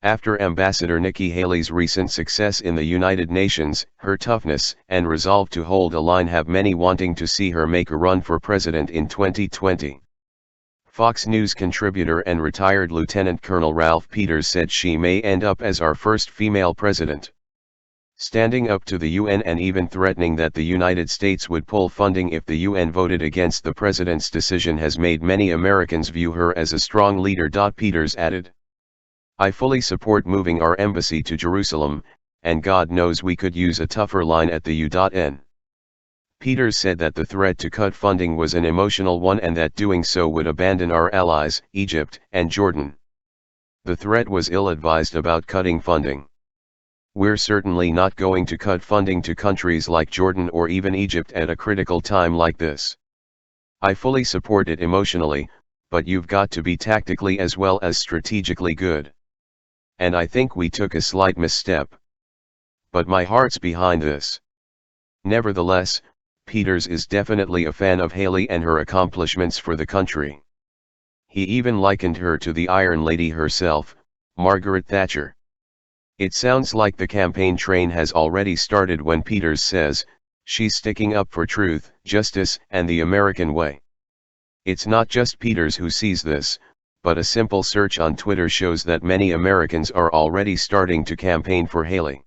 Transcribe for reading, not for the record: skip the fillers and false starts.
After Ambassador Nikki Haley's recent success in the United Nations, her toughness and resolve to hold a line have many wanting to see her make a run for president in 2020. Fox News contributor and retired Lieutenant Colonel Ralph Peters said she may end up as our first female president. Standing up to the UN and even threatening that the United States would pull funding if the UN voted against the president's decision has made many Americans view her as a strong leader. Peters added, "I fully support moving our embassy to Jerusalem, and God knows we could use a tougher line at the UN." Peters said that the threat to cut funding was an emotional one and that doing so would abandon our allies, Egypt and Jordan. The threat was ill-advised about cutting funding. "We're certainly not going to cut funding to countries like Jordan or even Egypt at a critical time like this. I fully support it emotionally, but you've got to be tactically as well as strategically good. And I think we took a slight misstep. But my heart's behind this." Nevertheless, Peters is definitely a fan of Haley and her accomplishments for the country. He even likened her to the Iron Lady herself, Margaret Thatcher. It sounds like the campaign train has already started when Peters says, she's sticking up for truth, justice, and the American way. It's not just Peters who sees this, but a simple search on Twitter shows that many Americans are already starting to campaign for Haley.